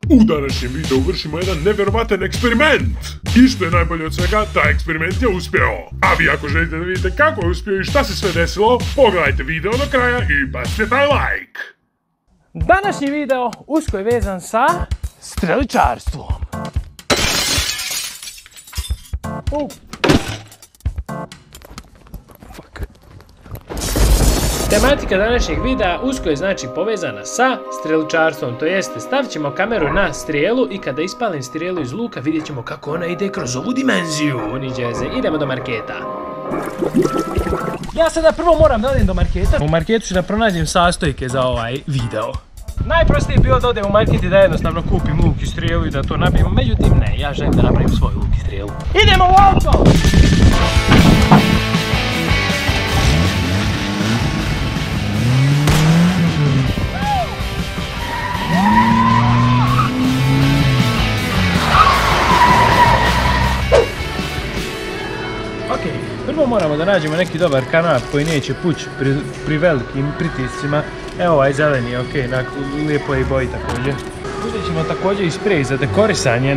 U današnjem videu vršimo jedan nevjerovatan eksperiment. I što je najbolje od svega, taj eksperiment je uspio. A vi ako želite da vidite kako je uspio i šta se sve desilo, pogledajte video do kraja i bacite taj like. Današnji video usko je vezan sa streličarstvom. Tematika današnjeg videa usko je znači povezana sa streličarstvom, to jeste stavit ćemo kameru na strijelu i kada ispalim strijelu iz luka vidjet ćemo kako ona ide kroz ovu dimenziju. Idemo do marketa. Ja sada prvo moram da odem do marketa. U marketu ću da pronađem sastojke za ovaj video. Najprostije je bilo da odem u market i da jednostavno kupim luk i strijelu i da to napravim, međutim ne, ja želim da napravim svoj luk i strijelu. Idemo u auto! Prvo moramo da nađemo neki dobar kanap koji neće pući pri velikim pritiscima. Evo ovaj zeleni je okej, lijepo je i boji također. Uzet ćemo također i sprej za dekorisanje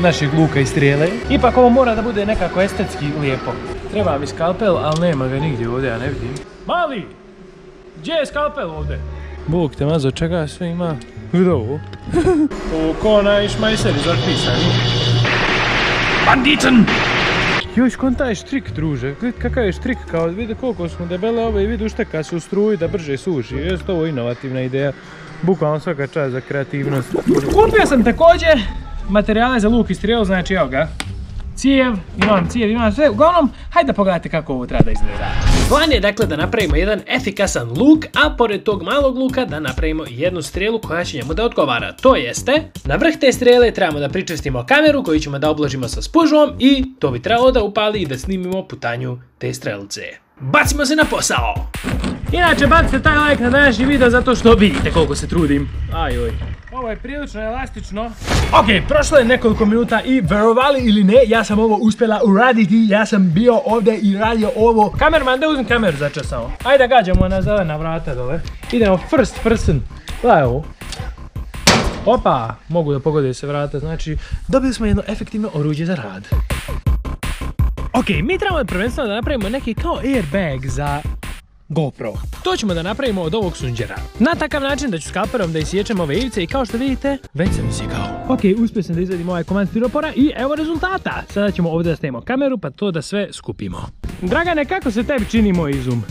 našeg luka i strijele. Ipak ovo mora da bude nekako estetski lijepo. Treba mi skalpel, ali nema ga nigdje ovdje, ja ne vidim. Mali! Gdje je skalpel ovdje? Bog te mazo, čega sve ima? Gdje ovo? Ovo ko onaj šmajser iz otpisani. Banditen! Joj, skontaj štrik, druže, gledaj kakav je štrik, kao vidi koliko smo debele ove i vidi ušteka se u struju da brže suši, je to ovo inovativna ideja, bukvalno svaka čast za kreativnost. Kupio sam također materijale za luk i strijelu, znači evo ga, cijev, imam sve, uglavnom, hajde da pogledajte kako ovo treba da izgleda. Plan je dakle da napravimo jedan efikasan luk, a pored tog malog luka da napravimo jednu strijelu koja će njemu da odgovara. To jeste, na vrh te strijele trebamo da pričestimo kameru koju ćemo da obložimo sa spužvom i to bi trebalo da upali i da snimimo putanju te strelice. Bacimo se na posao! Inače, bacite taj like na današnji video zato što vidite koliko se trudim. Ajoj. Ovo je prilično elastično. Ok, prošlo je nekoliko minuta i verovali ili ne, ja sam ovo uspjela uraditi, ja sam bio ovdje i radio ovo. Kamerman, da uzmem kameru za čas samo. Ajde gađamo na zelena vrata dole. Idemo first person. Gledaj ovo. Opa, mogu da pogode se vrata, znači dobili smo jedno efektivno oruđe za rad. Ok, mi trebamo prvenstveno da napravimo neki kao airbag za GoPro. To ćemo da napravimo od ovog sunđera. Na takav način da ću skalperom da isječem ove ivice i kao što vidite, već sam isjekao. Ok, uspio sam da izvedim ovaj komad stiropora i evo rezultata. Sada ćemo ovdje da stavimo kameru pa to da sve skupimo. Dragane, kako se tebi čini moj izum?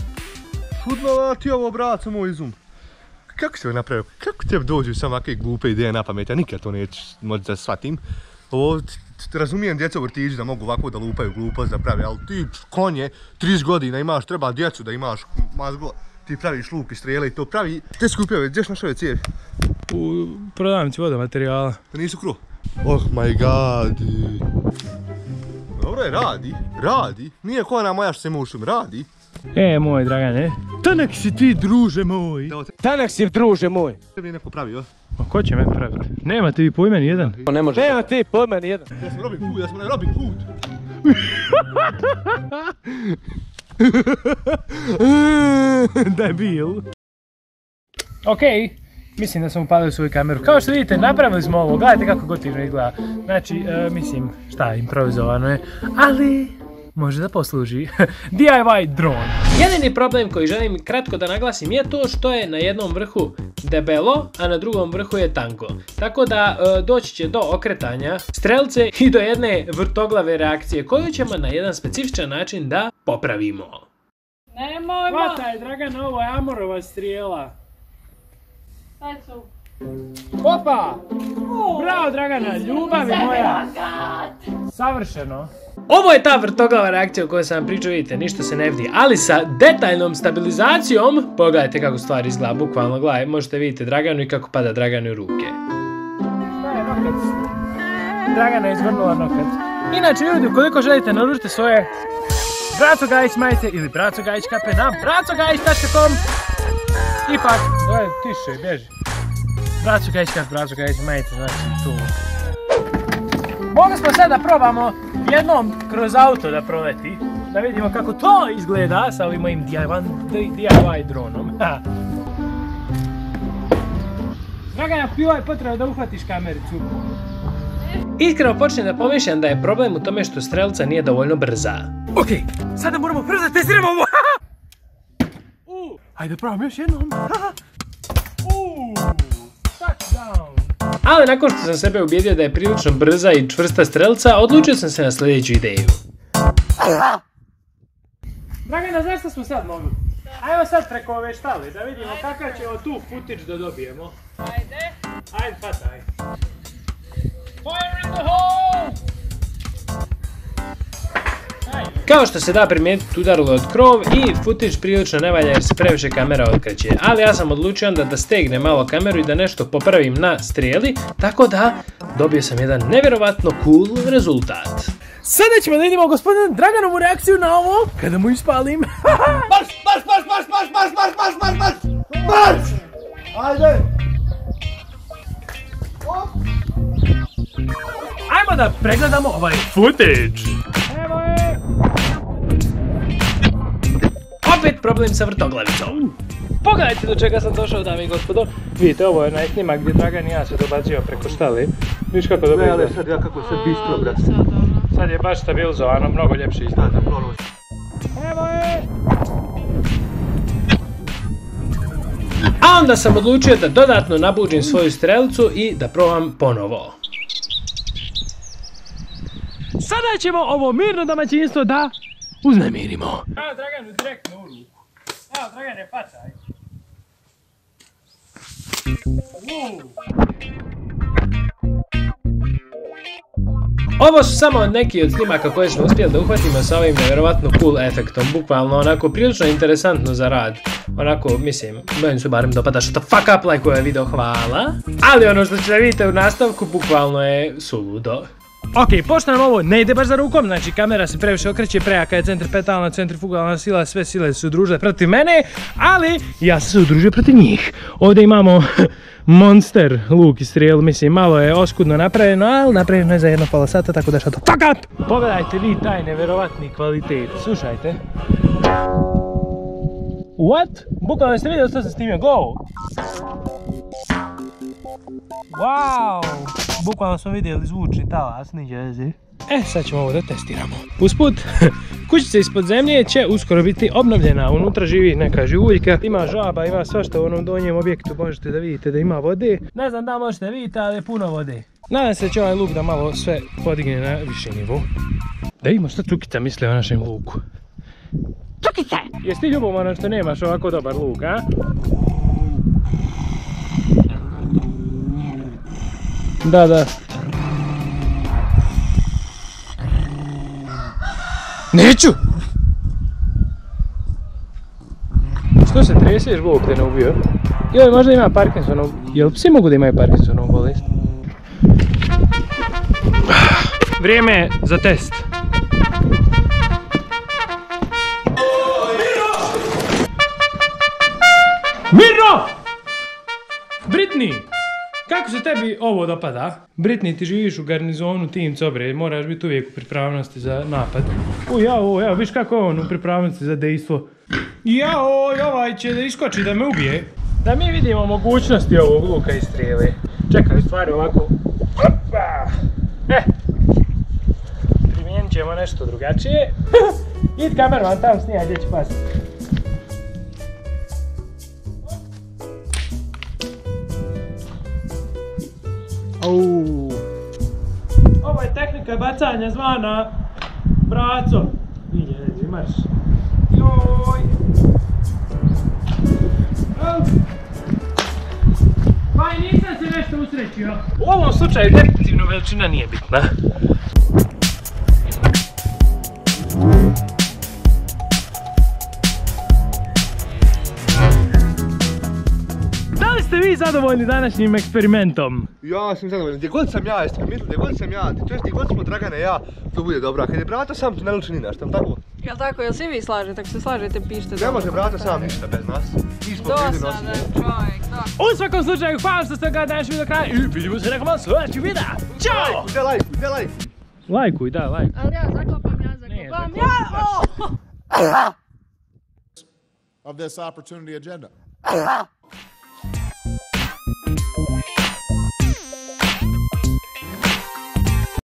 Čudno ti ovo, braco, moj izum. Kako si ovo napravio? Kako tebi dođu samo ovakve glupe ideje na pamet? Ja nikad to neću moći da shvatim. Ovo, razumijem djeca u vrtiću da mogu ovako da lupaju glupost da pravi, ali ti konje, 30 godina imaš, treba djecu da imaš mazglo, ti praviš luk i strijele i to pravi. Gdje si kupio ove, gdje si našao ove cijevi? U prodavnici vodomaterijala. Da nisu kruh? Oh my god. Dobro je, radi. Nije ko ona moja što se ima u šum, radi. Moj Dragane, tanak si ti, druže moj. Tanak si, druže moj. Tebi je neko pravio. Ma ko će me praviti? Nemate vi pojma ni jedan. Ne može. Nemate vi pojma ni jedan. Ja sam Robin Hood. Debil. Okej, mislim da smo upalili svoju kameru. Kao što vidite, napravili smo ovo, gledajte kako gotivno izgleda. Znači, mislim, šta, improvizovano je, ali može da posluži. DIY dron. Jedini problem koji želim kratko da naglasim je to što je na jednom vrhu debelo, a na drugom vrhu je tanko. Tako da doći će do okretanja strelce i do jedne vrtoglave reakcije koju ćemo na jedan specifičan način da popravimo. Nemoj ma! Hvataj, Dragan, ovo je Amorova strijela. Daj su. Opa! Bravo, Dragana, ljubavi moja! Savršeno. Ovo je ta vrtoglava reakcija o kojoj sam vam pričao, vidite, ništa se ne vidi, ali sa detaljnom stabilizacijom, pogledajte kako stvari izgleda, bukvalno gledaj, možete vidjeti Draganu i kako pada Draganu u ruke. Šta je nokac? Dragana je izvrnula nokac. Inače, ljudi, ukoliko želite naručite svoje Braco Gajić majice ili Braco Gajić kape na bracogajić.com. Ipak, tiše, bježi. Braco Gajić kape, Braco Gajić majice, znači tu. Mogli smo sad da probamo jednom kroz auto da proleti, da vidimo kako to izgleda sa ovim mojim DIY dronom. Dragana, bilo je potrebno da uhvatiš kamericu. Iskreno počnem da pomišljam da je problem u tome što strelca nije dovoljno brza. Okej, sada moramo brzo da testiramo ovo. Hajde probam još jednom. Touchdown. Ali nakon što sam sebe ubijedio da je prilično brza i čvrsta strelca, odlučio sam se na sljedeću ideju. Dragana, znaš što smo sad mogli? Ajmo sad preko ove štale da vidimo kakav ćemo tu footage da dobijemo. Ajde. Ajde, pataj. Fire in the hole! Kao što se da primijetiti, udarilo od krov i footage prilično ne valja jer se previše kamera okreće. Ali ja sam odlučio onda da stegnem malo kameru i da nešto popravim na strijeli, tako da dobio sam jedan nevjerovatno cool rezultat. Sada ćemo da vidimo gospodina Draganovu reakciju na ovo, kada mu ispalim. Marš! Ajde! Ajmo da pregledamo ovaj footage. Evo je! Opet problem sa vrtoglavicom. Pogledajte do čega sam došao, dame i gospodo. Vidite, ovo je onaj snimak gdje Dragan i ja se dobacio preko štale. Viš kako dobro izgleda. Sad ja kako se bistro, brat. Sad je baš stabilizovano, mnogo ljepše izgleda. Evo je! A onda sam odlučio da dodatno nabuđim svoju strelicu i da probam ponovo. Sada ćemo ovo mirno domaćinstvo da uznemirimo. Evo Draganu direktno u ruku. Evo Dragane, pataj. Ovo su samo neki od snimaka koje smo uspjeli da uhvatimo sa ovim nevjerovatno cool efektom. Bukvalno onako prilično interesantno za rad. Onako, mislim, meni su barem dopada što fuck up like ovaj video, hvala. Ali ono što ćete vidite u nastavku bukvalno je suludo. Ok, pošto nam ovo ne ide baš za rukom, znači kamera se previše okreće, prejaka je centripetalna, centrifugalna sila, sve sile su udružile protiv mene, ali ja sam se udružio protiv njih. Ovdje imamo monster luk i strijelu, mislim malo je oskudno napravljeno, ali napravljeno je za 1,5 sata, tako da što fuck up! Pogledajte vi taj nevjerovatni kvalitet, slušajte. What? Bukvalno ste vidjeli što sam snimio, go! Wow! Bukvalno smo vidjeli zvučni talas, niđe veze. Sad ćemo ovo da testiramo. Usput, kućica ispod zemlje će uskoro biti obnovljena. Unutra živi neka živuljka, ima žaba, ima svašta u onom donjem objektu, možete da vidite da ima vode. Ne znam da možete vidjeti, ali je puno vode. Nadam se da će ovaj luk da malo sve podigne na viši nivo. Da vidimo što Cukica misli o našem luku. Cukica! Jesi ti ljubomoran što nemaš ovako dobar luk, a? Da. Neću! Što se treseš, Bog te ne ubio? Joj, možda ima Parkinsonov... Jel psi mogu da imaju Parkinsonovu bolest? Vrijeme je za test. Mirno! Britney! Kako se tebi ovo dopada? Britney, ti živiš u garnizonu Team Cobre, moraš biti uvijek u pripravnosti za napad. Jao, viš kako je on u pripravnosti za dejstvo. Jao, ovaj će da iskoči da me ubije. Da mi vidimo mogućnosti ovog luka i strijele. Čekaj, stvari ovako. Primijenit ćemo nešto drugačije. Id kamerman, tamo snijaj gdje će pasiti. Ovo je tehnika bacanja zvana braco. Vidje, marš. Joj. Pa i nisam se nešto usrećio. U ovom slučaju definitivno veličina nije bitna. Da li ste vi zadovoljni današnjim eksperimentom? Ja sam zadovoljan, gdje god sam ja, jeste primijetili, gdje god sam ja, to jest gdje god smo Dragana i ja, to bude dobro, a kad je brata sam, to ne liči ni naš, tam tako? Jel tako, jel se vi slažete, ako se slažete pišite Ne može brata sam ništa bez nas, mi smo bili dosadan nosili. čovjek, da. U svakom slučaju, hvala što ste gledali naš video do kraja i vidimo se nekako sljedećeg videa. Ćao! Gdje lajkuj? Lajkuj, da, lajkuj. Ali ja zaklopam, Ne, ja! Of this opportunity agenda.